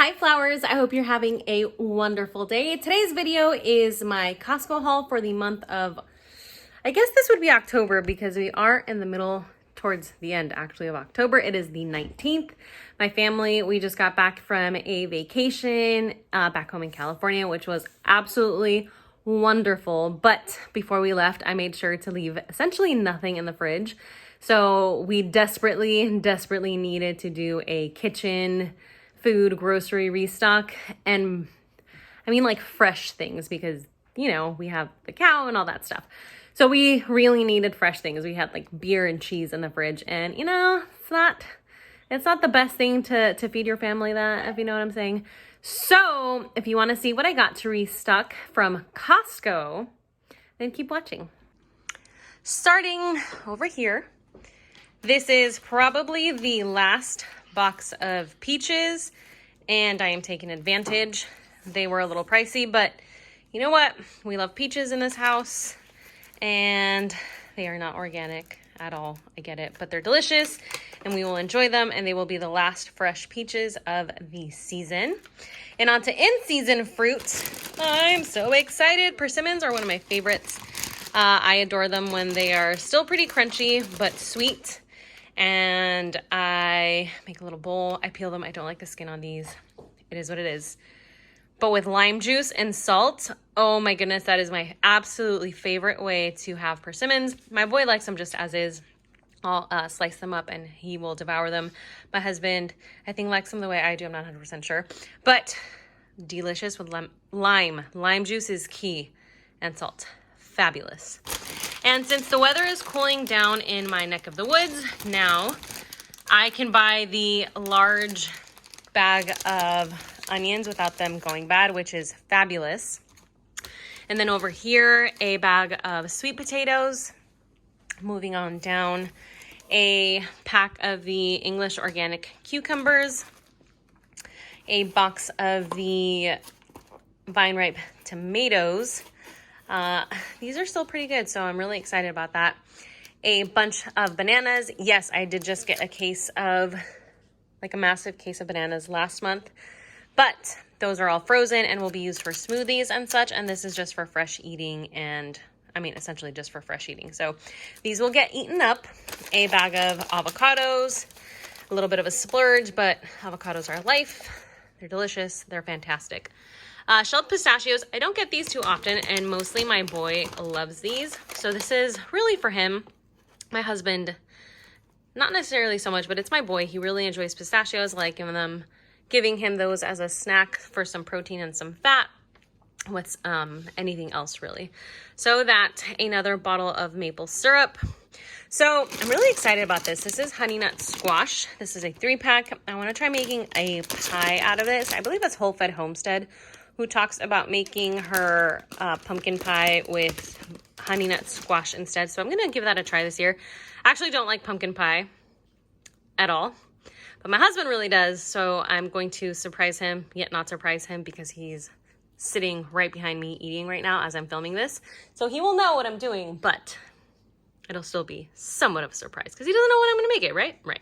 Hi flowers, I hope you're having a wonderful day. Today's video is my Costco haul for the month of, I guess this would be October because we are in the middle, towards the end actually of October. It is the 19th. My family, we just got back from a vacation back home in California, which was absolutely wonderful. But before we left, I made sure to leave essentially nothing in the fridge. So we desperately needed to do a kitchen food grocery restock, and I mean like fresh things because, you know, we have the cow and all that stuff. So we really needed fresh things. We had like beer and cheese in the fridge, and you know, it's not the best thing to feed your family that, if you know what I'm saying. So if you want to see what I got to restock from Costco, then keep watching. Starting over here, this is probably the last box of peaches, and I am taking advantage. They were a little pricey, but you know what? We love peaches in this house, and they are not organic at all. I get it, but they're delicious, and we will enjoy them, and they will be the last fresh peaches of the season. And on to in-season fruits. I'm so excited. Persimmons are one of my favorites. I adore them when they are still pretty crunchy, but sweet. And I make a little bowl. I peel them. I don't like the skin on these. It is what it is. But with lime juice and salt, oh my goodness, that is my absolutely favorite way to have persimmons. My boy likes them just as is. I'll slice them up and he will devour them. My husband, I think, likes them the way I do. I'm not 100% sure. But delicious with lime. Lime juice is key. And salt. Fabulous. And since the weather is cooling down in my neck of the woods now, I can buy the large bag of onions without them going bad, which is fabulous. And then over here, a bag of sweet potatoes. Moving on down, a pack of the English organic cucumbers, a box of the vine ripe tomatoes. These are still pretty good, so I'm really excited about that. A bunch of bananas. Yes, I did just get a case of, like a massive case of bananas last month, but those are all frozen and will be used for smoothies and such, and this is just for fresh eating, and I mean essentially just for fresh eating. So these will get eaten up. A bag of avocados, a little bit of a splurge, but avocados are life. They're delicious. They're fantastic. Shelled pistachios. I don't get these too often, and mostly my boy loves these. So this is really for him. My husband, not necessarily so much, but it's my boy. He really enjoys pistachios. I like giving him those as a snack for some protein and some fat with anything else really. So that, another bottle of maple syrup. So I'm really excited about this. This is honey nut squash. This is a 3-pack. I want to try making a pie out of this. I believe that's Whole Fed Homestead who talks about making her pumpkin pie with honey nut squash instead. So I'm going to give that a try this year. I actually don't like pumpkin pie at all, but my husband really does. So I'm going to surprise him, yet not surprise him, because he's sitting right behind me eating right now as I'm filming this. So he will know what I'm doing, but it'll still be somewhat of a surprise because he doesn't know when I'm going to make it, right? Right.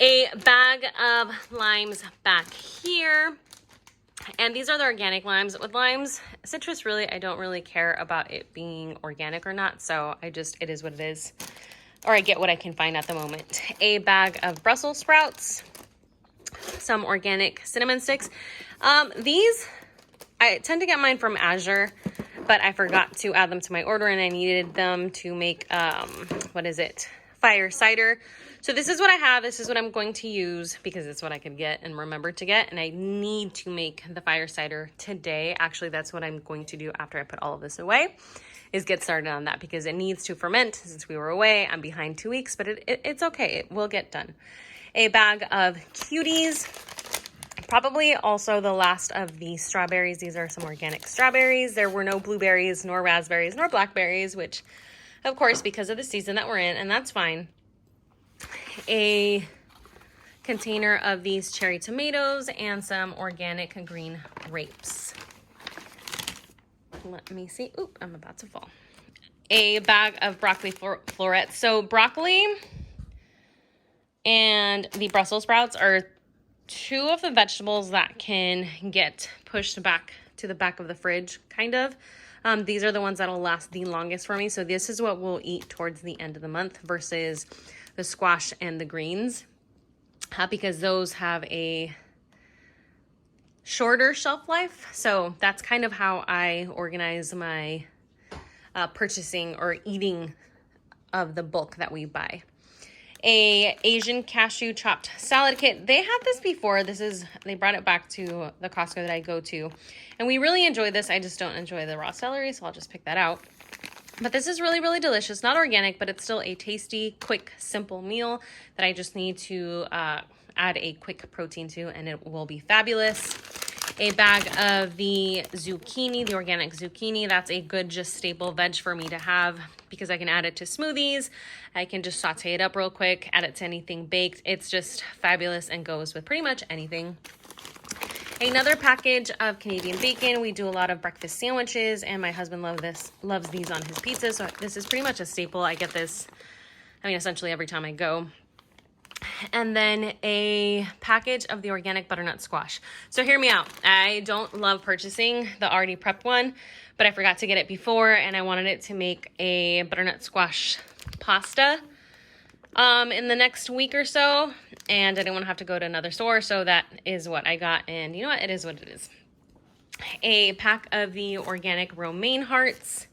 A bag of limes back here. And these are the organic limes. With limes, citrus, really, I don't really care about it being organic or not. So it is what it is. Or I get what I can find at the moment. A bag of Brussels sprouts. Some organic cinnamon sticks. These, I tend to get mine from Azure, but I forgot to add them to my order, and I needed them to make, fire cider. So this is what I have. This is what I'm going to use because it's what I could get and remember to get. And I need to make the fire cider today. Actually, that's what I'm going to do after I put all of this away, is get started on that because it needs to ferment. Since we were away, I'm behind 2 weeks, but it's okay. It will get done. A bag of cuties. Probably also the last of the strawberries. These are some organic strawberries. There were no blueberries, nor raspberries, nor blackberries, which, of course, because of the season that we're in, and that's fine. A container of these cherry tomatoes and some organic green grapes. Let me see. Oop, I'm about to fall. A bag of broccoli florets. So broccoli and the Brussels sprouts are two of the vegetables that can get pushed back to the back of the fridge, kind of. These are the ones that'll last the longest for me. So this is what we'll eat towards the end of the month versus the squash and the greens, because those have a shorter shelf life. So that's kind of how I organize my purchasing or eating of the bulk that we buy. A Asian cashew chopped salad kit. They had this before. They brought it back to the Costco that I go to, and we really enjoy this. I just don't enjoy the raw celery, so I'll just pick that out. But this is really, really delicious. Not organic, but it's still a tasty, quick, simple meal that I just need to add a quick protein to, and it will be fabulous. A bag of the zucchini, the organic zucchini. That's a good, just staple veg for me to have because I can add it to smoothies. I can just saute it up real quick, add it to anything baked. It's just fabulous and goes with pretty much anything. Another package of Canadian bacon. We do a lot of breakfast sandwiches, and my husband loves these on his pizza. So this is pretty much a staple. I get this, essentially every time I go. And then a package of the organic butternut squash. So hear me out. I don't love purchasing the already prepped one, but I forgot to get it before, and I wanted it to make a butternut squash pasta in the next week or so, and I didn't want to have to go to another store, so that is what I got, and you know what? It is what it is. A pack of the organic romaine hearts,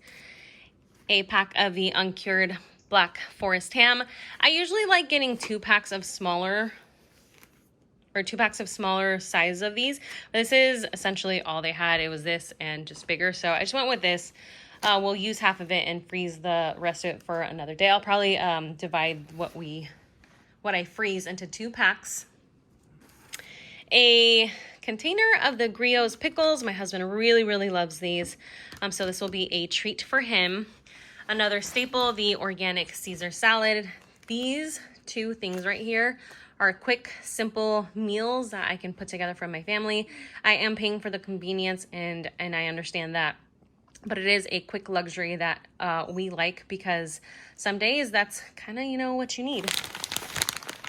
a pack of the uncured Black Forest ham. I usually like getting 2 packs of smaller size of these. This is essentially all they had. It was this and just bigger. So I just went with this. We'll use half of it and freeze the rest of it for another day. I'll probably divide what I freeze into 2 packs. A container of the Griots pickles. My husband really, really loves these. So this will be a treat for him. Another staple, the organic Caesar salad. These 2 things right here are quick, simple meals that I can put together for my family. I am paying for the convenience, and I understand that, but it is a quick luxury that we like because some days that's kind of, what you need.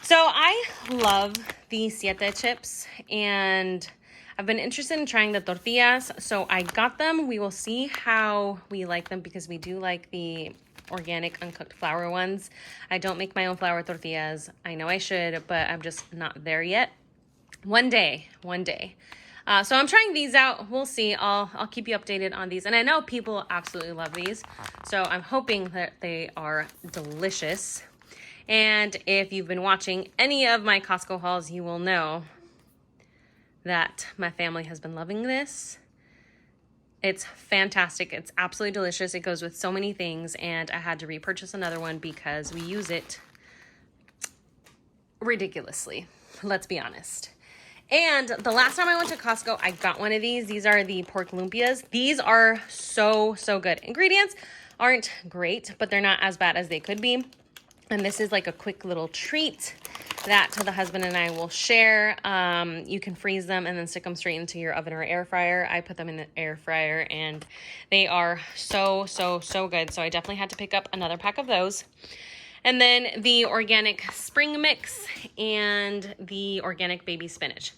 So I love the siete chips, and I've been interested in trying the tortillas, so I got them. We will see how we like them because we do like the organic uncooked flour ones. I don't make my own flour tortillas. I know I should, but I'm just not there yet. One day. So I'm trying these out. We'll see. I'll keep you updated on these. And I know people absolutely love these, so I'm hoping that they are delicious. And if you've been watching any of my Costco hauls, you will know that my family has been loving this. It's fantastic. It's absolutely delicious. It goes with so many things, and I had to repurchase another one because we use it ridiculously. Let's be honest. And the last time I went to Costco, I got one of these. These are the pork lumpias. These are so, so good. Ingredients aren't great, but they're not as bad as they could be. And this is like a quick little treat that the husband and I will share. You can freeze them and then stick them straight into your oven or air fryer. I put them in the air fryer, and they are so, so, so good. So I definitely had to pick up another pack of those. And then the organic spring mix and the organic baby spinach.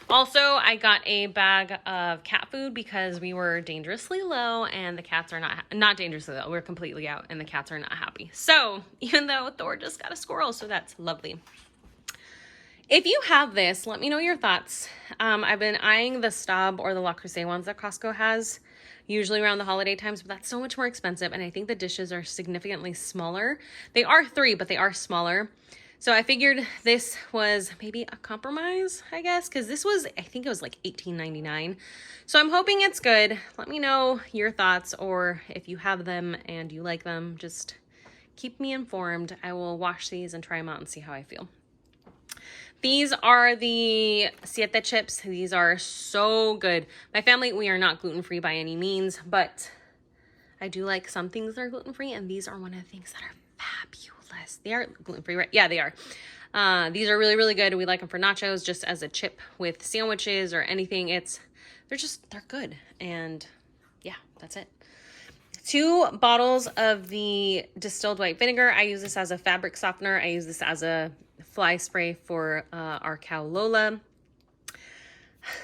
Also, I got a bag of cat food because we were dangerously low, and the cats are not dangerously low. We're completely out, and the cats are not happy. So even though Thor just got a squirrel, so that's lovely. If you have this, let me know your thoughts. I've been eyeing the Staub or the Le Creuset ones that Costco has, usually around the holiday times, but that's so much more expensive, and I think the dishes are significantly smaller. They are 3, but they are smaller. So I figured this was maybe a compromise, I guess, because this was, I think it was like $18.99. So I'm hoping it's good. Let me know your thoughts, or if you have them and you like them, just keep me informed. I will wash these and try them out and see how I feel. These are the siete chips. These are so good. My family, we are not gluten-free by any means, but I do like some things that are gluten-free, and these are one of the things that are fabulous. They are gluten-free, right? Yeah, they are. These are really, really good. We like them for nachos, just as a chip with sandwiches or anything. They're good. And yeah, that's it. 2 bottles of the distilled white vinegar. I use this as a fabric softener. I use this as a fly spray for our cow Lola.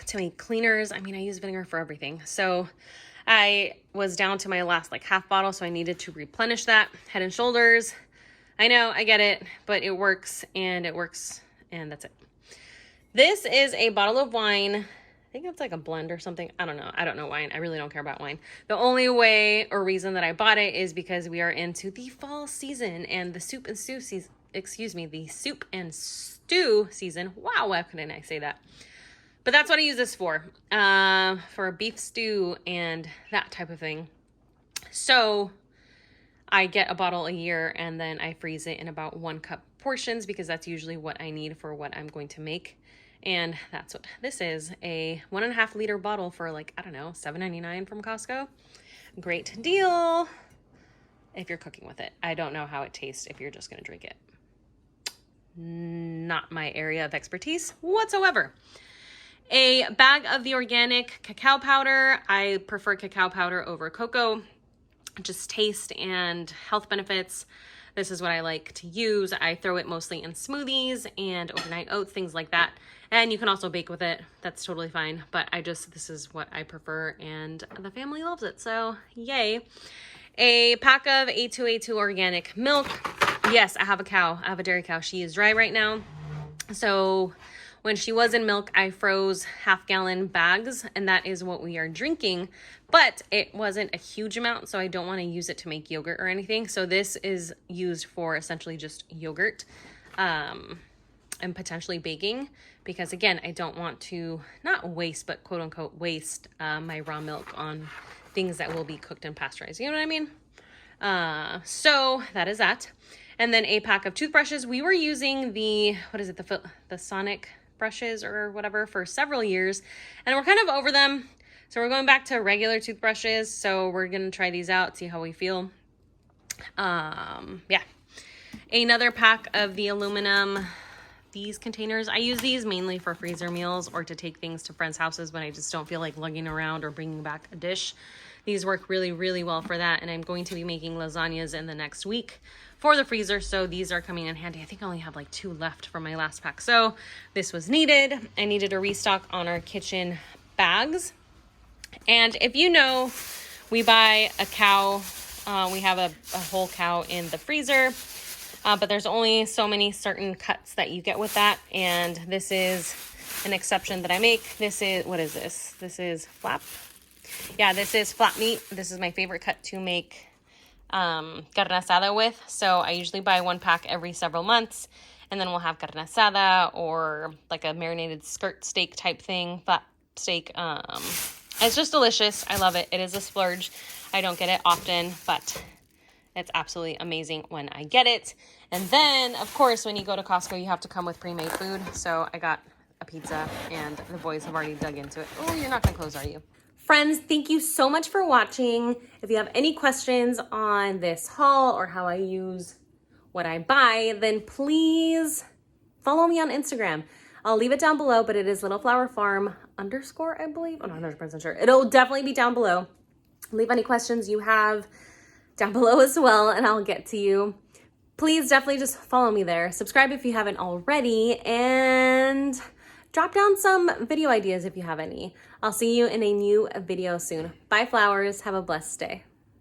to make cleaners. I mean, I use vinegar for everything. So I was down to my last like half bottle, so I needed to replenish that. Head and Shoulders. I know, I get it, but it works, and that's it. This is a bottle of wine. I think it's like a blend or something. I don't know. I don't know wine. I really don't care about wine. The only way or reason that I bought it is because we are into the fall season and the soup and stew season. The soup and stew season. Wow, why couldn't I say that? But that's what I use this for a beef stew and that type of thing. So I get a bottle a year, and then I freeze it in about 1 cup portions because that's usually what I need for what I'm going to make. And that's what this is, a 1.5 liter bottle for like, I don't know, $7.99 from Costco. Great deal if you're cooking with it. I don't know how it tastes if you're just going to drink it. Not my area of expertise whatsoever. A bag of the organic cacao powder. I prefer cacao powder over cocoa. Just taste and health benefits. This is what I like to use. I throw it mostly in smoothies and overnight oats, things like that. And you can also bake with it. That's totally fine. But this is what I prefer, and the family loves it. So yay. A pack of A2A2 organic milk. Yes, I have a cow. I have a dairy cow. She is dry right now. So when she was in milk, I froze 1/2 gallon bags, and that is what we are drinking. But it wasn't a huge amount, so I don't want to use it to make yogurt or anything. So this is used for essentially just yogurt and potentially baking, because again, I don't want to not waste, but quote unquote waste my raw milk on things that will be cooked and pasteurized. You know what I mean? So that is that. And then a pack of toothbrushes. We were using the Sonic brushes or whatever for several years, and we're kind of over them. So we're going back to regular toothbrushes. So we're going to try these out, see how we feel. Yeah. Another pack of the aluminum, these containers. I use these mainly for freezer meals or to take things to friends' houses when I just don't feel like lugging around or bringing back a dish. These work really, really well for that. And I'm going to be making lasagnas in the next week for the freezer. So these are coming in handy. I think I only have like 2 left from my last pack. So this was needed. I needed a restock on our kitchen bags. And if you know, we buy a cow. We have a whole cow in the freezer. But there's only so many certain cuts that you get with that. And this is an exception that I make. This is, what is this? This is flap. Yeah, this is flat meat. This is my favorite cut to make carne asada with. So I usually buy 1 pack every several months, and then we'll have carne asada or like a marinated skirt steak type thing, flat steak. It's just delicious. I love it. It is a splurge. I don't get it often, but it's absolutely amazing when I get it. And then, of course, when you go to Costco, you have to come with pre-made food. So I got a pizza, and the boys have already dug into it. Oh, you're not going to close, are you? Friends, thank you so much for watching. If you have any questions on this haul or how I use what I buy, then please follow me on Instagram. I'll leave it down below, but it is littleflowerfarm_, I believe. I'm not 100% sure. It'll definitely be down below. Leave any questions you have down below as well, and I'll get to you. Please definitely just follow me there. Subscribe if you haven't already, and drop down some video ideas if you have any. I'll see you in a new video soon. Bye, flowers. Have a blessed day.